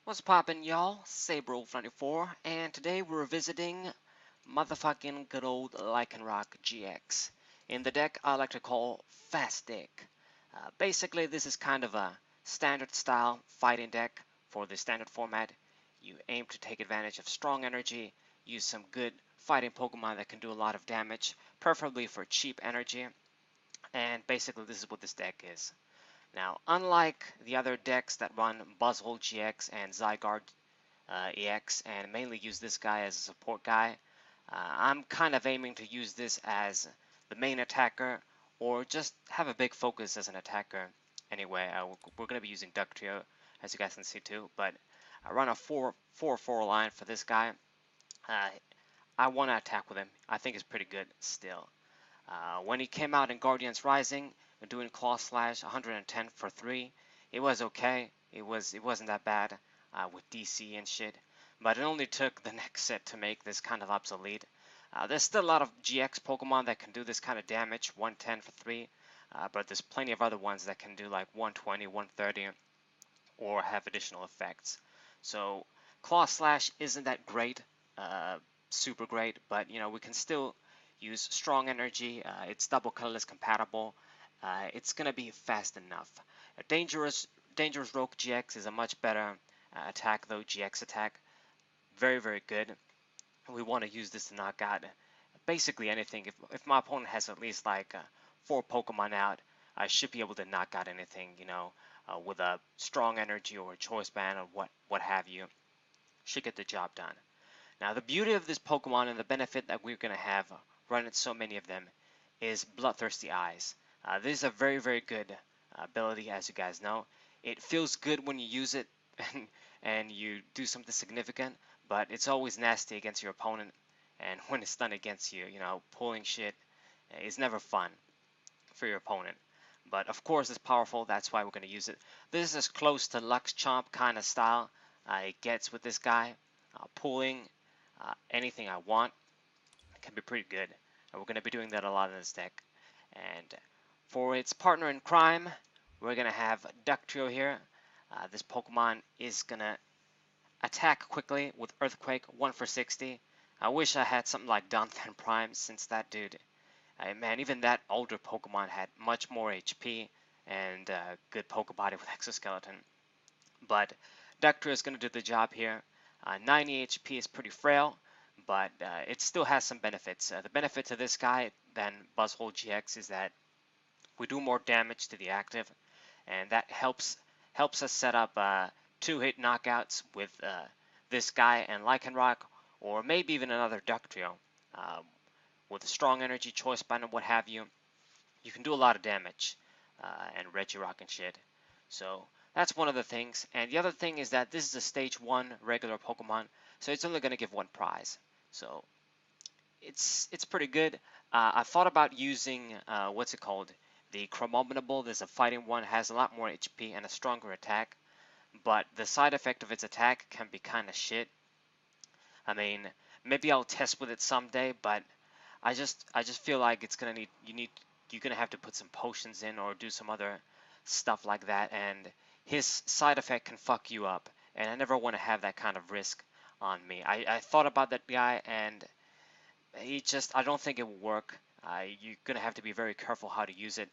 What's poppin', y'all? Saberwolf94, and today we're visiting motherfucking good old Lycanroc GX in the deck I like to call Fast Deck. Basically, this is kind of a standard style fighting deck for the standard format. You aim to take advantage of strong energy, use some good fighting Pokemon that can do a lot of damage, preferably for cheap energy, and basically this is what this deck is. Now, unlike the other decks that run Buzzhole GX and Zygarde EX and mainly use this guy as a support guy, I'm kind of aiming to use this as the main attacker or just have a big focus as an attacker. Anyway, we're going to be using Dugtrio, as you guys can see too, but I run a 4-4 line for this guy. Uh, I want to attack with him. I think it's pretty good still. When he came out in Guardians Rising, doing Claw Slash 110 for 3, it was okay. It wasn't that bad with DC and shit. But it only took the next set to make this kind of obsolete. There's still a lot of GX Pokemon that can do this kind of damage, 110 for 3. But there's plenty of other ones that can do like 120, 130, or have additional effects. So Claw Slash isn't that great, super great, but you know we can still use strong energy. It's double colorless compatible. It's gonna be fast enough. A dangerous Rogue GX is a much better attack though. GX attack, very good. We want to use this to knock out basically anything. If my opponent has at least like 4 Pokemon out, I should be able to knock out anything. You know, with a strong energy or a choice band or what have you, should get the job done. Now, the beauty of this Pokemon and the benefit that we're going to have running so many of them is Bloodthirsty Eyes. This is a very good ability, as you guys know. It feels good when you use it and you do something significant, but it's always nasty against your opponent. And when it's done against you, you know, pulling shit is never fun for your opponent. But of course, it's powerful. That's why we're going to use it. This is as close to Lux Chomp kind of style it gets with this guy. Pulling anything I want can be pretty good. And we're going to be doing that a lot in this deck. And for its partner in crime, we're going to have Dugtrio here. This Pokemon is going to attack quickly with Earthquake, 1 for 60. I wish I had something like Donphan Prime, since that dude, man, even that older Pokemon had much more HP and good Pokebody with Exoskeleton. But Dugtrio is going to do the job here. 90 HP is pretty frail, but it still has some benefits. The benefit to this guy than Buzzhole GX is that we do more damage to the active, and that helps us set up 2-hit knockouts with this guy and Lycanroc, or maybe even another Dugtrio. With a strong energy, choice band, and what have you, you can do a lot of damage, and Regirock and shit. So that's one of the things. And the other thing is that this is a stage 1 regular Pokemon, so it's only going to give 1 prize. So it's pretty good. I thought about using, what's it called? The Chromominable. There's a fighting one, has a lot more HP and a stronger attack. But the side effect of its attack can be kind of shit. I mean, maybe I'll test with it someday, but I just feel like it's gonna you're gonna have to put some potions in or do some other stuff like that, and his side effect can fuck you up, and I never want to have that kind of risk on me. I thought about that guy, and I don't think it will work. You're gonna have to be very careful how to use it,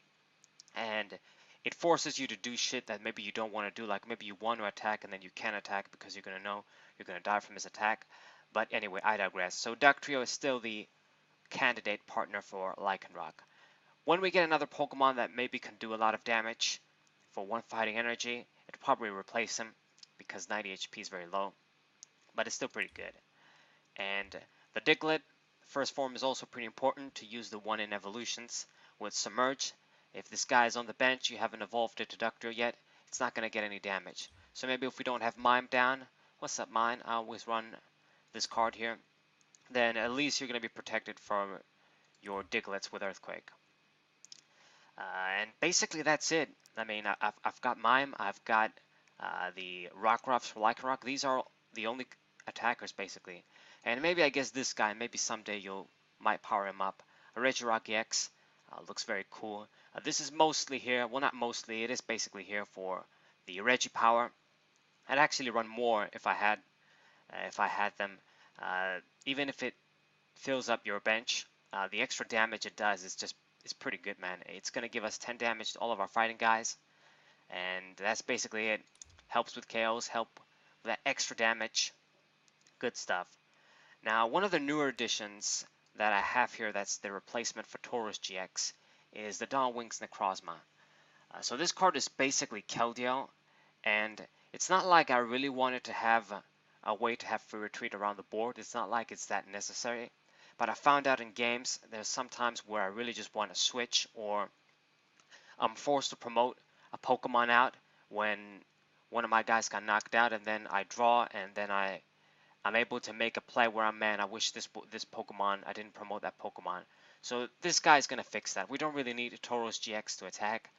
and it forces you to do shit that maybe you don't want to do, like maybe you want to attack and then you can't attack because you're gonna know you're gonna die from his attack. But anyway, I digress. So Dugtrio is still the candidate partner for Lycanroc. When we get another Pokemon that maybe can do a lot of damage for 1 fighting energy, it'll probably replace him because 90 HP is very low, but it's still pretty good. And the Diglett first form is also pretty important to use the 1 in evolutions with Submerge. If this guy is on the bench, you haven't evolved it to Dugtrio yet, it's not going to get any damage. So maybe if we don't have Mime down, what's up Mime? I always run this card here. Then at least you're going to be protected from your Digletts with Earthquake. And basically that's it. I mean, I've got Mime, I've got the Rockruffs for Lycanroc. These are the only attackers basically. And maybe I guess this guy, maybe someday you might power him up. A Regirock EX looks very cool. This is mostly here, well not mostly, it is basically here for the Regipower. I'd actually run more if I had them. Even if it fills up your bench, the extra damage it does is pretty good, man. It's gonna give us 10 damage to all of our fighting guys, and that's basically it. Helps with KOs, help with that extra damage. Good stuff. Now, one of the newer additions that I have here that's the replacement for Taurus GX is the Dawn Wings Necrozma. So this card is basically Keldeo, and it's not like I really wanted to have a way to have free retreat around the board. It's not like it's that necessary. But I found out in games there's some times where I really just want to switch, or I'm forced to promote a Pokemon out when one of my guys got knocked out, and then I draw, and then I'm able to make a play where I'm, man, I wish this Pokemon, I didn't promote that Pokemon. So this guy's going to fix that. We don't really need a Tauros GX to attack.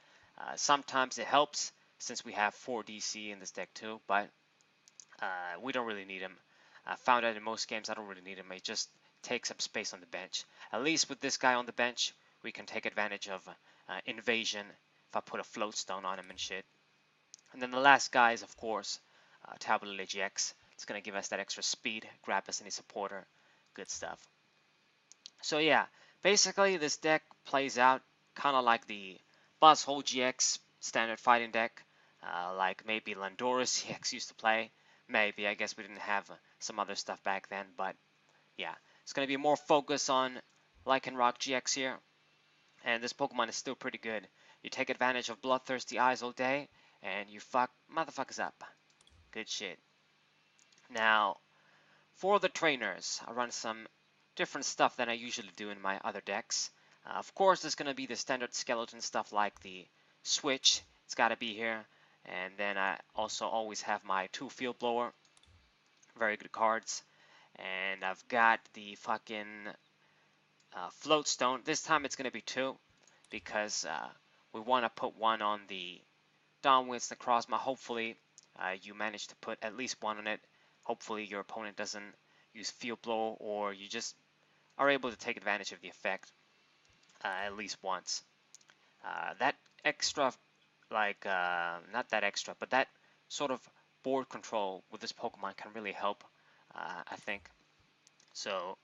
Sometimes it helps since we have 4 DC in this deck too, but we don't really need him. I found out in most games I don't really need him. He just takes up space on the bench. At least with this guy on the bench, we can take advantage of invasion if I put a float stone on him and shit. And then the last guy is, of course, Tabular GX. It's going to give us that extra speed, grab us any supporter, good stuff. So yeah, basically this deck plays out kind of like the Buzzhole GX standard fighting deck, like maybe Landorus GX used to play. Maybe, I guess we didn't have some other stuff back then, but yeah. It's going to be more focus on Lycanroc GX here, and this Pokemon is still pretty good. You take advantage of bloodthirsty eyes all day, and you fuck motherfuckers up. Good shit. Now, for the trainers, I run some different stuff than I usually do in my other decks. Of course, there's going to be the standard skeleton stuff like the switch. It's got to be here. And then I also always have my 2 field blower. Very good cards. And I've got the fucking float stone. This time it's going to be 2 because we want to put 1 on the Dawnwinds Necrozma. Hopefully you manage to put at least 1 on it. Hopefully your opponent doesn't use field blow, or you just are able to take advantage of the effect at least once. That extra, like, not that extra, but that sort of board control with this Pokemon can really help, I think. So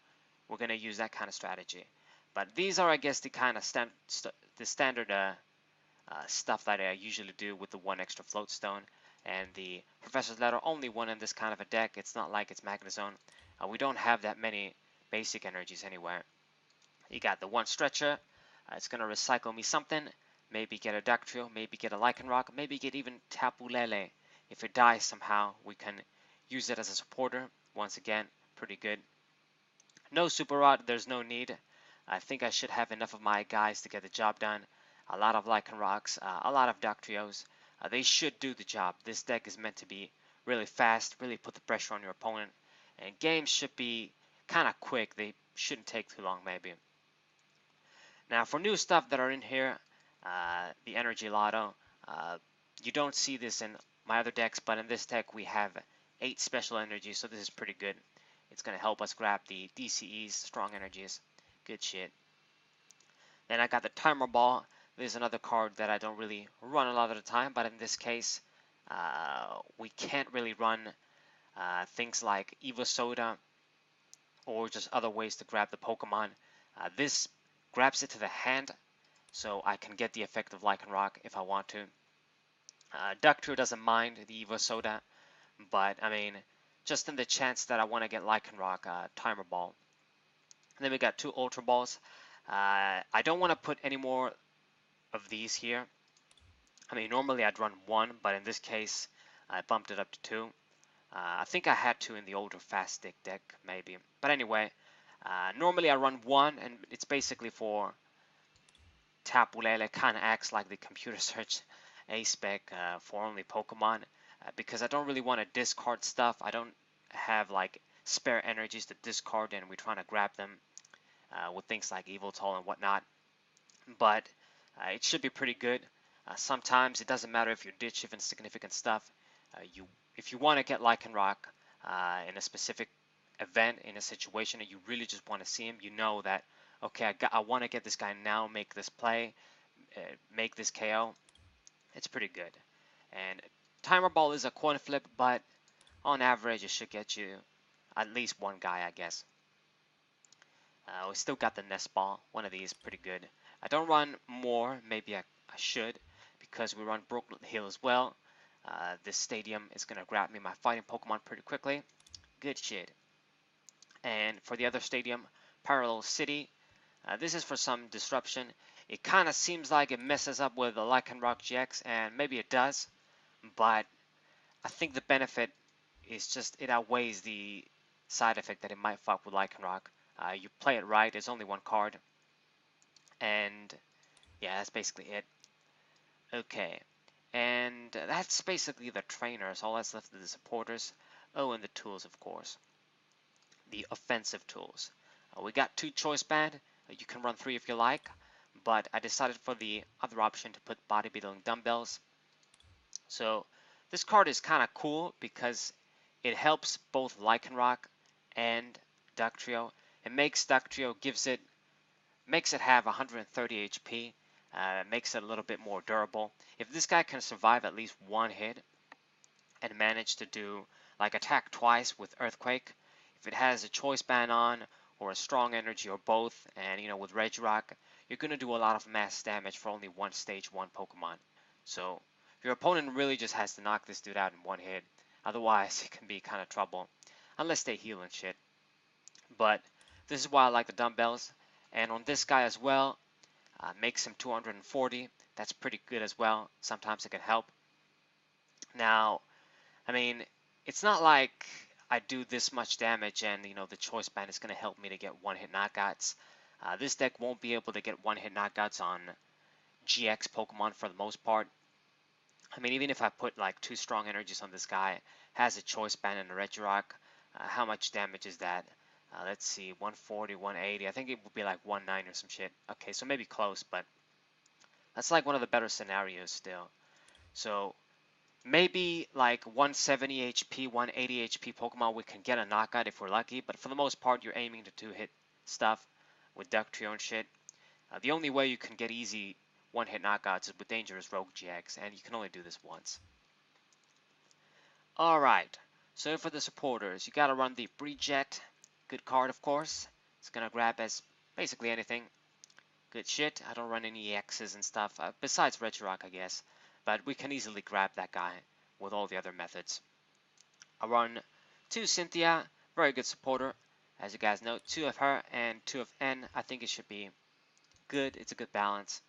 we're going to use that kind of strategy. But these are, I guess, the kind of standard stuff that I usually do with the 1 extra float stone. And the Professor's Letter, only 1 in this kind of a deck. It's not like it's Magnezone. We don't have that many basic energies anywhere. You got the 1 stretcher. It's going to recycle me something. Maybe get a Dugtrio, maybe get a Lycanroc, maybe get even Tapu Lele. If it dies somehow, we can use it as a supporter. Once again, pretty good. No Super Rod, there's no need. I think I should have enough of my guys to get the job done. A lot of Lycanrocs, a lot of Dugtrios. They should do the job. This deck is meant to be really fast, really put the pressure on your opponent. And games should be kind of quick. They shouldn't take too long, maybe. Now, for new stuff that are in here, the Energy Lotto. You don't see this in my other decks, but in this deck we have 8 special energies, so this is pretty good. It's going to help us grab the DCEs, strong energies. Good shit. Then I got the Timer Ball. This is another card that I don't really run a lot of the time, but in this case, we can't really run things like Evo Soda or just other ways to grab the Pokemon. This grabs it to the hand, so I can get the effect of Lycanroc if I want to. Dugtrio doesn't mind the Evo Soda, but I mean, just in the chance that I want to get Lycanroc, Timer Ball. And then we got 2 Ultra Balls. I don't want to put any more of these here. I mean, normally I'd run 1, but in this case, I bumped it up to 2. I think I had 2 in the older Fast Stick deck, maybe. But anyway, normally I run 1, and it's basically for Tapu Lele. Kind of acts like the computer search A-Spec for only Pokemon, because I don't really want to discard stuff. I don't have like spare energies to discard, and we're trying to grab them with things like Yveltal and whatnot. But it should be pretty good. Sometimes it doesn't matter if you ditch even significant stuff. If you want to get Lycanroc in a specific event, in a situation, and you really just want to see him, you know that, okay, I want to get this guy now, make this play, make this KO. It's pretty good. And Timer Ball is a coin flip, but on average it should get you at least one guy, I guess. We still got the Nest Ball. One of these pretty good. I don't run more. Maybe I should, because we run Brooklyn Hill as well. This stadium is going to grab me my fighting Pokemon pretty quickly. Good shit. And for the other stadium, Parallel City, this is for some disruption. It kind of seems like it messes up with the Lycanroc GX, and maybe it does, but I think the benefit is just it outweighs the side effect that it might fuck with Lycanroc. You play it right, it's only one card, and yeah, that's basically it. Okay, and that's basically the trainers. All that's left of the supporters. Oh, and the tools, of course. The offensive tools. We got 2 choice band. You can run 3 if you like, but I decided for the other option to put bodybuilding dumbbells. So this card is kind of cool because it helps both Lycanroc and Dugtrio. It makes Dugtrio makes it have 130 HP, makes it a little bit more durable. If this guy can survive at least one hit and manage to do like attack twice with Earthquake, if it has a choice band on or a strong energy or both, and with Regirock, you're gonna do a lot of mass damage for only one stage 1 Pokemon. So your opponent really just has to knock this dude out in one hit. Otherwise, it can be kind of trouble, unless they heal and shit. But this is why I like the dumbbells. And on this guy as well, makes him 240. That's pretty good as well. Sometimes it can help. Now, I mean, it's not like I do this much damage and the choice band is going to help me to get one-hit knockouts. This deck won't be able to get one-hit knockouts on GX Pokemon for the most part. I mean, even if I put like 2 strong energies on this guy, has a choice band and a Regirock, how much damage is that? Let's see, 140, 180. I think it would be like 190 or some shit. Okay, so maybe close, but that's like one of the better scenarios still. So maybe like 170 HP, 180 HP Pokemon, we can get a knockout if we're lucky, but for the most part, you're aiming to 2-hit stuff with Dugtrio and shit. The only way you can get easy one-hit knockouts is with Dangerous Rogue GX, and you can only do this once. Alright, so for the supporters, you gotta run the Breejet. Good card, of course. It's gonna grab as basically anything. Good shit. I don't run any EXs and stuff, besides Regirock, I guess. But we can easily grab that guy with all the other methods. I run 2 Cynthia, very good supporter. As you guys know, 2 of her and 2 of N. I think it should be good. It's a good balance.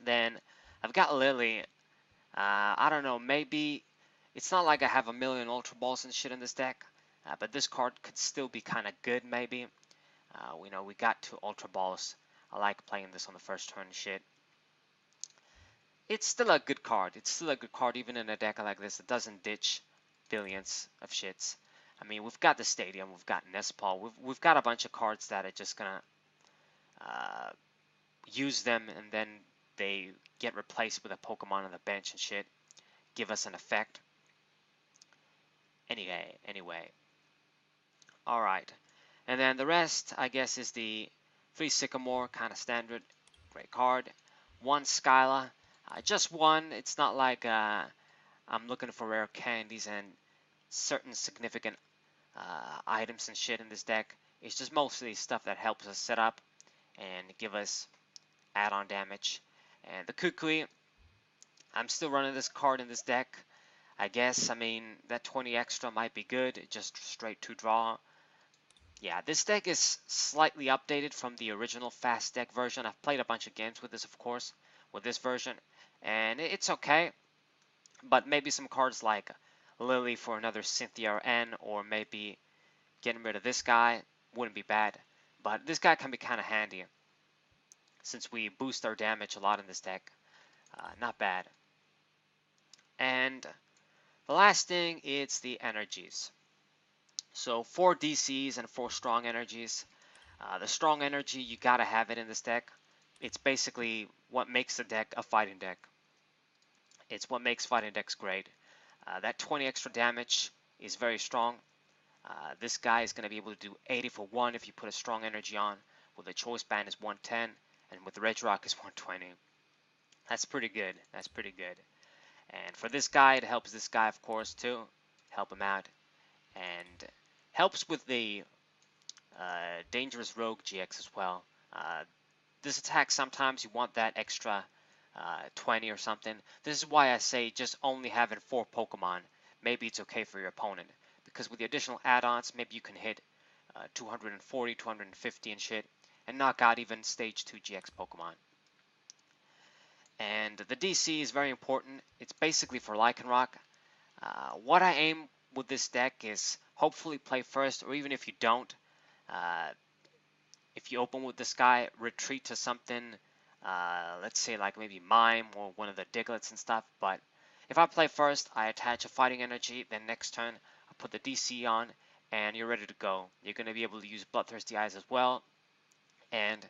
Then I've got Lily. I don't know, maybe it's not like I have a million Ultra Balls and shit in this deck, but this card could still be kind of good, maybe. We got 2 Ultra Balls. I like playing this on the first turn and shit. It's still a good card. It's still a good card even in a deck like this that doesn't ditch billions of shits. I mean, we've got the Stadium, we've got Nespal, we've got a bunch of cards that are just gonna use them and then they get replaced with a Pokemon on the bench and shit. Give us an effect. Anyway. Alright. And then the rest, I guess, is the 3 Sycamore, kind of standard. Great card. 1 Skyla. Just 1. It's not like I'm looking for rare candies and certain significant items and shit in this deck. It's just mostly stuff that helps us set up and give us add-on damage. And the Kukui, I'm still running this card in this deck. I guess, I mean, that 20 extra might be good, just straight to draw. Yeah, this deck is slightly updated from the original Fast Deck version. I've played a bunch of games with this, of course, with this version, and it's okay. But maybe some cards like Lily for another Cynthia or N, or maybe getting rid of this guy wouldn't be bad. But this guy can be kind of handy, since we boost our damage a lot in this deck. Not bad. And the last thing is the energies. So 4 DCs and 4 strong energies. The strong energy, you gotta have it in this deck. It's basically what makes the deck a fighting deck. It's what makes fighting decks great. That 20 extra damage is very strong. This guy is going to be able to do 80 for 1 if you put a strong energy on. With a choice band is 110, and with the Regirock is 120. That's pretty good. That's pretty good. And for this guy, it helps this guy, of course, too. Help him out. And helps with the dangerous rogue GX as well. This attack, sometimes you want that extra 20 or something. This is why I say just only having 4 Pokemon. Maybe it's okay for your opponent. Because with the additional add-ons, maybe you can hit 240, 250 and shit, and knock out even Stage 2 GX Pokemon. And the DC is very important. It's basically for Lycanroc. What I aim with this deck is hopefully play first, or even if you don't, if you open with this guy, retreat to something, let's say like maybe Mime or one of the Diglets and stuff. But if I play first, I attach a Fighting Energy, then next turn I put the DC on, and you're ready to go. You're going to be able to use Bloodthirsty Eyes as well, and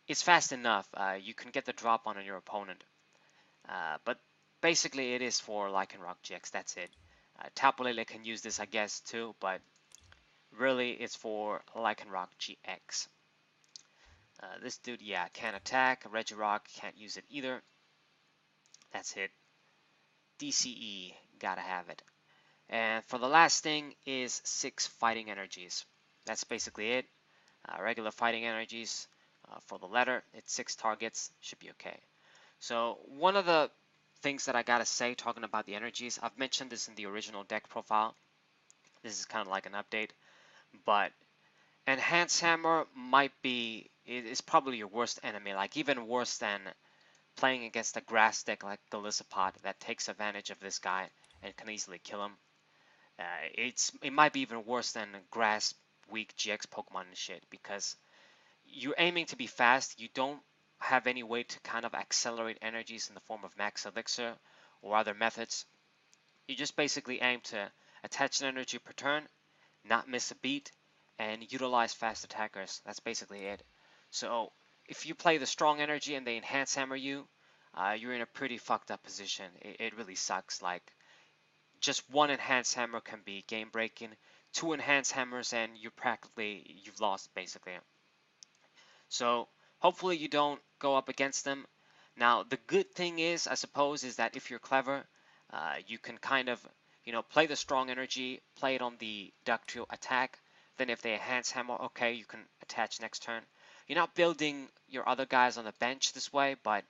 it's fast enough. You can get the drop on your opponent. But basically it is for Lycanroc GX, that's it. Tapu Lele can use this, I guess, too, but really it's for Lycanroc GX. This dude, yeah, can't attack. Regirock can't use it either. That's it. DCE, gotta have it. And for the last thing is 6 Fighting Energies. That's basically it. Regular Fighting Energies for the letter. It's 6 targets, should be okay. So one of the things that I gotta say talking about the energies, I've mentioned this in the original deck profile. This is kind of like an update, but Enhance Hammer is probably your worst enemy, like even worse than playing against a grass deck like Golisopod that takes advantage of this guy and can easily kill him. It might be even worse than grass weak GX Pokemon and shit, because you're aiming to be fast. You don't have any way to kind of accelerate energies in the form of Max Elixir or other methods. You just basically aim to attach an energy per turn, not miss a beat, and utilize fast attackers. That's basically it. So if you play the strong energy and they enhance hammer you, you're in a pretty fucked up position. It really sucks. Like, just one enhance hammer can be game breaking. 2 enhance hammers and you've lost basically. So hopefully you don't go up against them. Now the good thing is, I suppose, is that if you're clever, you can kind of, play the strong energy, play it on the Dugtrio attack. Then if they enhance hammer, okay, you can attach next turn. You're not building your other guys on the bench this way, but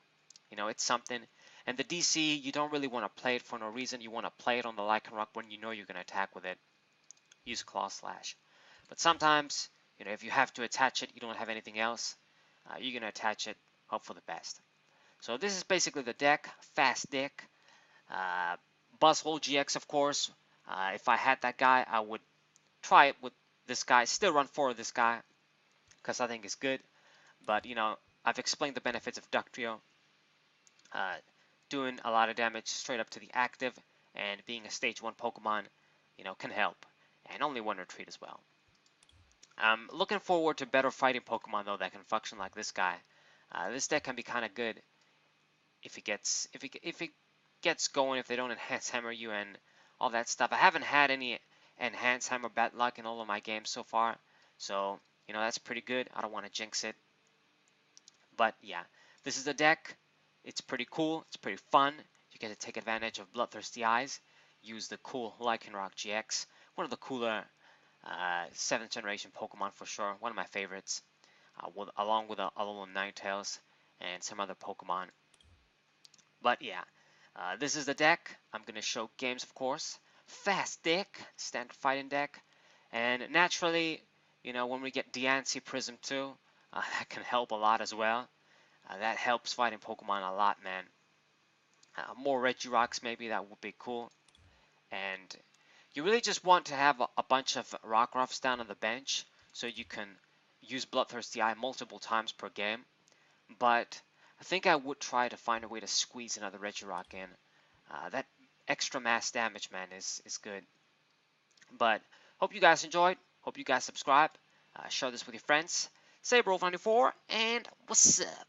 it's something. And the DC, you don't really want to play it for no reason. You want to play it on the Lycanroc when you know you're going to attack with it. Use Claw Slash. But sometimes, if you have to attach it, you don't have anything else, you're going to attach it, hope for the best. So this is basically the deck, fast deck. Buzzhole GX, of course. If I had that guy, I would try it with this guy. Still run 4 of this guy, because I think it's good. But, I've explained the benefits of Dugtrio. Doing a lot of damage straight up to the active, and being a stage 1 Pokemon, can help. And only 1 retreat as well. I'm looking forward to better fighting Pokemon though that can function like this guy. This deck can be kind of good if it gets going, if they don't enhance hammer you and all that stuff. I haven't had any enhance hammer bad luck in all of my games so far, so that's pretty good. I don't want to jinx it, but yeah, this is the deck. It's pretty cool. It's pretty fun. You get to take advantage of Bloodthirsty Eyes. Use the cool Lycanroc GX, one of the cooler 7th generation Pokemon for sure, one of my favorites, along with Alolan Ninetales and some other Pokemon. But yeah, this is the deck. I'm going to show games, of course. Fast deck, standard fighting deck, and naturally, when we get Diancie Prism too, that can help a lot as well. That helps fighting Pokemon a lot, man. More Regirocks maybe, that would be cool. And you really just want to have a bunch of Rockruffs down on the bench so you can use Bloodthirsty Eye multiple times per game. But I think I would try to find a way to squeeze another Regirock in. That extra mass damage, man, is good. But hope you guys enjoyed. Hope you guys subscribe. Share this with your friends. Saberwolf94, and what's up?